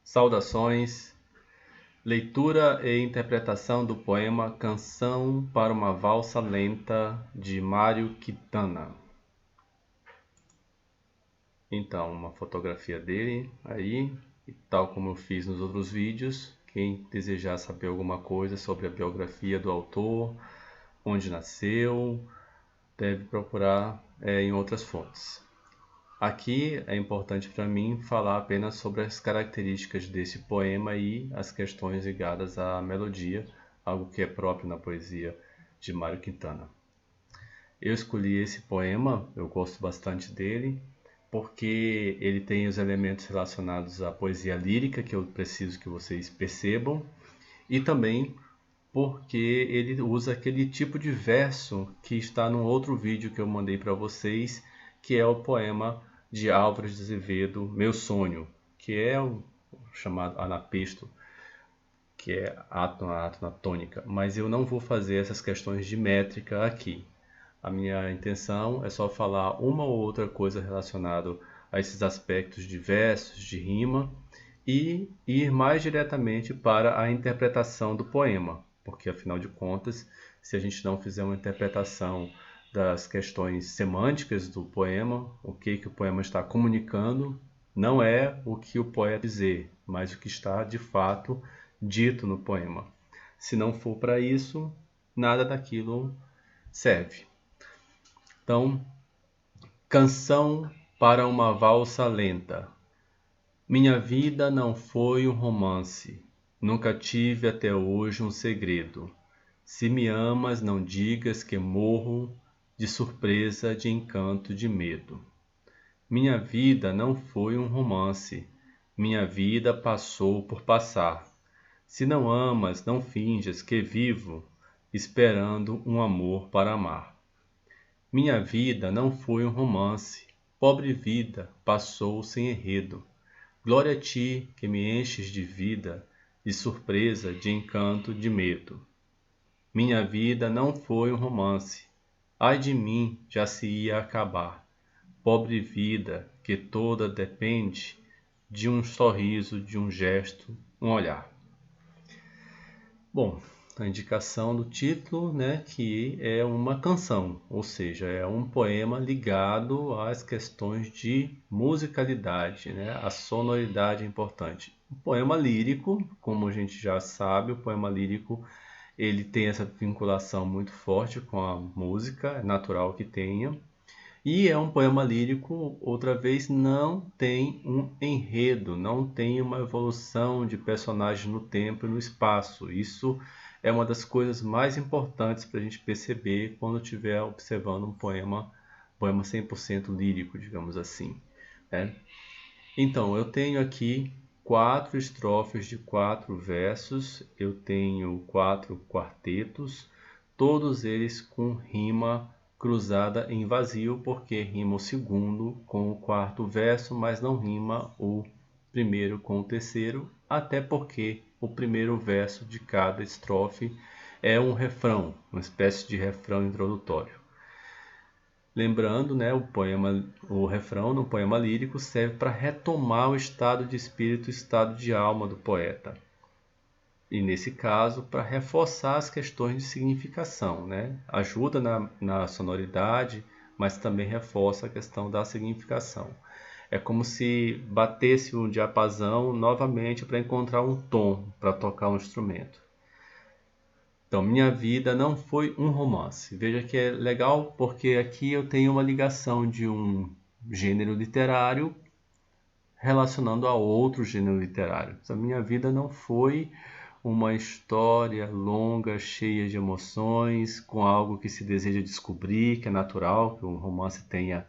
Saudações, leitura e interpretação do poema Canção para uma Valsa Lenta, de Mário Quintana. Então, uma fotografia dele aí, e tal como eu fiz nos outros vídeos. Quem desejar saber alguma coisa sobre a biografia do autor, onde nasceu, deve procurar em outras fontes. Aqui é importante para mim falar apenas sobre as características desse poema e as questões ligadas à melodia, algo que é próprio na poesia de Mário Quintana. Eu escolhi esse poema, eu gosto bastante dele, porque ele tem os elementos relacionados à poesia lírica, que eu preciso que vocês percebam, e também porque ele usa aquele tipo de verso que está num outro vídeo que eu mandei para vocês, que é o poema de Álvares de Azevedo, Meu Sonho, que é o chamado anapesto, que é átona tônica. Mas eu não vou fazer essas questões de métrica aqui. A minha intenção é só falar uma ou outra coisa relacionada a esses aspectos de versos, de rima, e ir mais diretamente para a interpretação do poema, porque afinal de contas, se a gente não fizer uma interpretação das questões semânticas do poema, o que o poema está comunicando, não é o que o poeta dizer, mas o que está de fato dito no poema. Se não for para isso, nada daquilo serve. Então, Canção para uma Valsa Lenta. Minha vida não foi um romance, nunca tive até hoje um segredo. Se me amas, não digas que morro de surpresa, de encanto, de medo. Minha vida não foi um romance, minha vida passou por passar. Se não amas, não finjas que vivo, esperando um amor para amar. Minha vida não foi um romance, pobre vida, passou sem enredo. Glória a ti, que me enches de vida, de surpresa, de encanto, de medo. Minha vida não foi um romance. Ai de mim, já se ia acabar. Pobre vida, que toda depende de um sorriso, de um gesto, um olhar. Bom, a indicação do título, né, que é uma canção, ou seja, é um poema ligado às questões de musicalidade, né, a sonoridade é importante. Um poema lírico, como a gente já sabe, o poema lírico ele tem essa vinculação muito forte com a música, é natural que tenha. E é um poema lírico, outra vez, não tem um enredo, não tem uma evolução de personagem no tempo e no espaço. Isso é uma das coisas mais importantes para a gente perceber quando estiver observando um poema 100% lírico, digamos assim, né? Então, eu tenho aqui 4 estrofes de 4 versos, eu tenho 4 quartetos, todos eles com rima cruzada em vazio, porque rima o segundo com o quarto verso, mas não rima o primeiro com o terceiro, até porque o primeiro verso de cada estrofe é um refrão, uma espécie de refrão introdutório. Lembrando, né, o refrão no poema lírico serve para retomar o estado de espírito, o estado de alma do poeta. E nesse caso, para reforçar as questões de significação, né? Ajuda na sonoridade, mas também reforça a questão da significação. É como se batesse um diapasão novamente para encontrar um tom para tocar um instrumento. Então, minha vida não foi um romance. Veja que é legal porque aqui eu tenho uma ligação de um gênero literário relacionando a outro gênero literário. A minha vida não foi uma história longa, cheia de emoções, com algo que se deseja descobrir, que é natural, que um romance tenha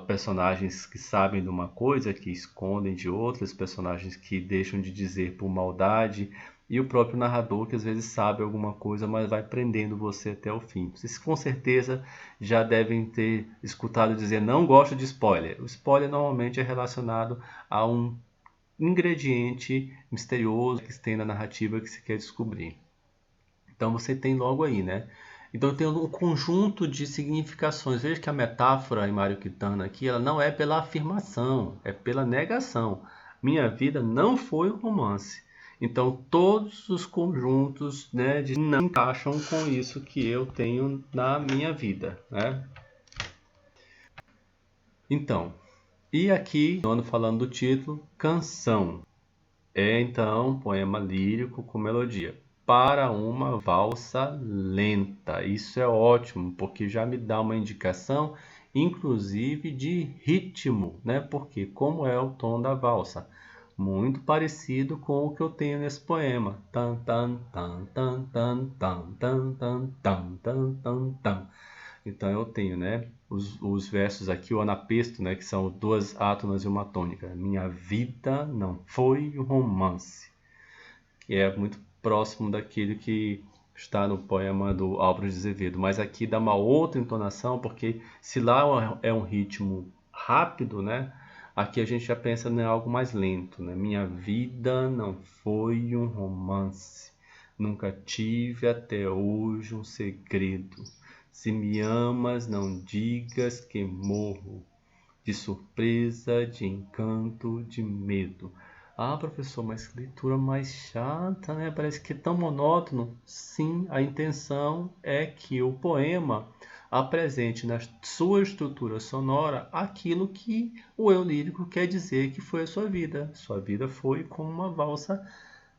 personagens que sabem de uma coisa, que escondem de outras, personagens que deixam de dizer por maldade, e o próprio narrador que às vezes sabe alguma coisa, mas vai prendendo você até o fim. Vocês com certeza já devem ter escutado dizer não gosto de spoiler. O spoiler normalmente é relacionado a um ingrediente misterioso que tem na narrativa que se quer descobrir. Então você tem logo aí, né? Então tem um conjunto de significações. Veja que a metáfora em Mário Quintana aqui, ela não é pela afirmação, é pela negação. Minha vida não foi um romance. Então, todos os conjuntos, né, não encaixam com isso que eu tenho na minha vida, né? Então, e aqui, falando do título, canção. É então um poema lírico com melodia para uma valsa lenta. Isso é ótimo, porque já me dá uma indicação, inclusive de ritmo, né? Porque como é o tom da valsa? Muito parecido com o que eu tenho nesse poema. Tan tan tan tan tan tan tan tan tan tan tan tan. Então eu tenho, né, os versos aqui, o anapesto, né, que são duas átonas e uma tônica. Minha vida não foi um romance, que é muito próximo daquilo que está no poema do Álvares de Azevedo, mas aqui dá uma outra entonação, porque se lá é um ritmo rápido, né, aqui a gente já pensa em algo mais lento, né? Minha vida não foi um romance, nunca tive até hoje um segredo. Se me amas, não digas que morro de surpresa, de encanto, de medo. Ah, professor, mas que leitura mais chata, né? Parece que é tão monótono. Sim, a intenção é que o poema apresente na sua estrutura sonora aquilo que o eu lírico quer dizer que foi a sua vida. Sua vida foi como uma valsa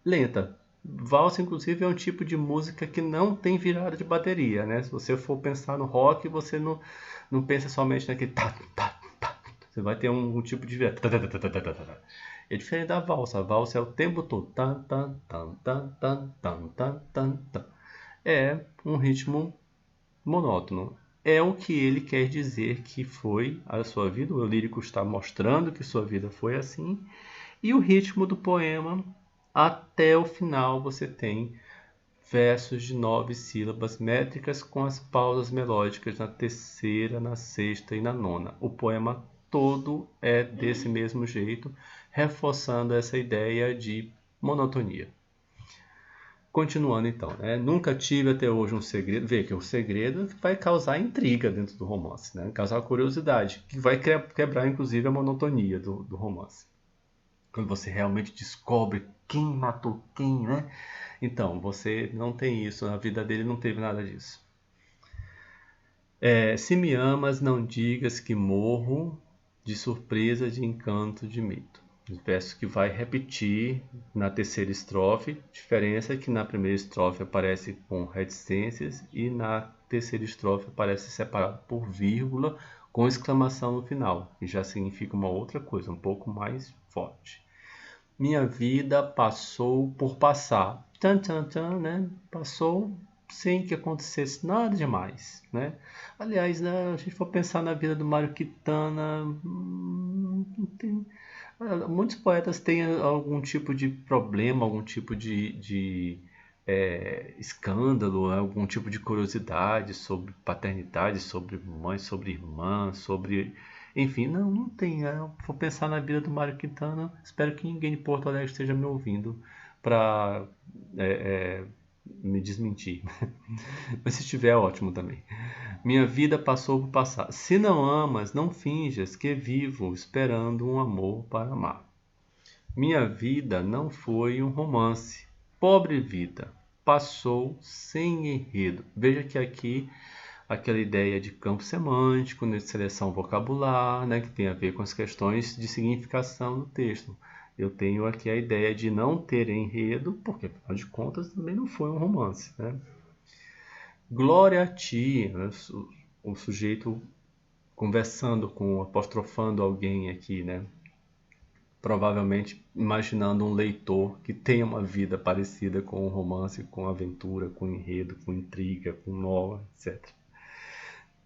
lenta. Valsa, inclusive, é um tipo de música que não tem virada de bateria, né? Se você for pensar no rock, você não pensa somente naquele tá, tá, tá. Você vai ter um tipo de virada. Tá, tá, tá, tá, tá, tá, tá. É diferente da valsa. A valsa é o tempo todo. Tan, tan, tan, tan, tan, tan, tan, tan, tan. É um ritmo monótono. É o que ele quer dizer que foi a sua vida. O lírico está mostrando que sua vida foi assim. E o ritmo do poema, até o final, você tem versos de 9 sílabas métricas com as pausas melódicas na terceira, na sexta e na nona. O poema todo é desse mesmo jeito, reforçando essa ideia de monotonia. Continuando então, né? Nunca tive até hoje um segredo. Vê que o segredo vai causar intriga dentro do romance, né? Causar curiosidade, que vai quebrar inclusive a monotonia do romance. Quando você realmente descobre quem matou quem, né? Então, você não tem isso, na vida dele não teve nada disso. Se me amas, não digas que morro de surpresa, de encanto, de medo. Verso que vai repetir na terceira estrofe, diferença é que na primeira estrofe aparece com reticências e na terceira estrofe aparece separado por vírgula com exclamação no final, que já significa uma outra coisa, um pouco mais forte. Minha vida passou por passar. Tchan, tchan, tchan, né? Passou sem que acontecesse nada demais, né? Aliás, né, se a gente for pensar na vida do Mário Quintana, muitos poetas têm algum tipo de problema, algum tipo de escândalo, algum tipo de curiosidade sobre paternidade, sobre mãe, sobre irmã, sobre... Enfim, não tem. Vou pensar na vida do Mário Quintana. Espero que ninguém de Porto Alegre esteja me ouvindo para me desmentir. Mas se estiver, é ótimo também. Minha vida passou por passar. Se não amas, não finjas que vivo esperando um amor para amar. Minha vida não foi um romance. Pobre vida, passou sem enredo. Veja que aqui aquela ideia de campo semântico, de seleção vocabular, né, que tem a ver com as questões de significação do texto. Eu tenho aqui a ideia de não ter enredo, porque afinal de contas também não foi um romance, né? Glória a ti, né? O sujeito conversando apostrofando alguém aqui, né? Provavelmente imaginando um leitor que tenha uma vida parecida com um romance, com aventura, com enredo, com intriga, com nó, etc.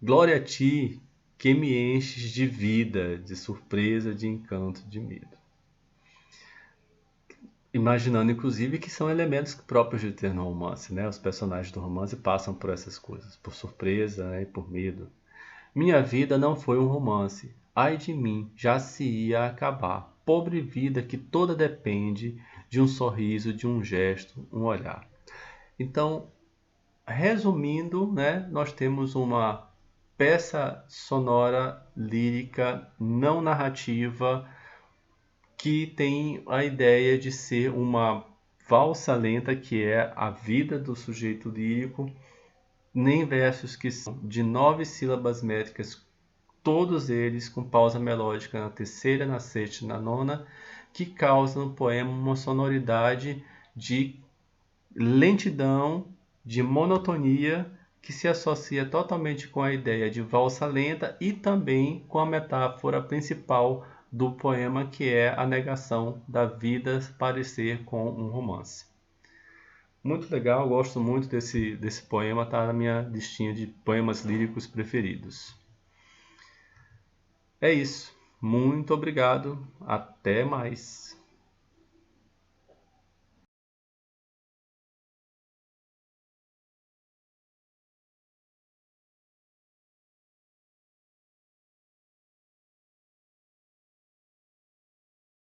Glória a ti que me enches de vida, de surpresa, de encanto, de medo. Imaginando, inclusive, que são elementos próprios de ter no romance, né? Os personagens do romance passam por essas coisas, por surpresa, né? E por medo. Minha vida não foi um romance. Ai de mim, já se ia acabar. Pobre vida que toda depende de um sorriso, de um gesto, um olhar. Então, resumindo, né? Nós temos uma peça sonora lírica não narrativa que tem a ideia de ser uma valsa lenta, que é a vida do sujeito lírico, em versos que são de 9 sílabas métricas, todos eles com pausa melódica na terceira, na sexta e na nona, que causam no poema uma sonoridade de lentidão, de monotonia, que se associa totalmente com a ideia de valsa lenta e também com a metáfora principal do poema, que é a negação da vida parecer com um romance. Muito legal, gosto muito desse poema, está na minha listinha de poemas líricos preferidos. É isso. Muito obrigado. Até mais.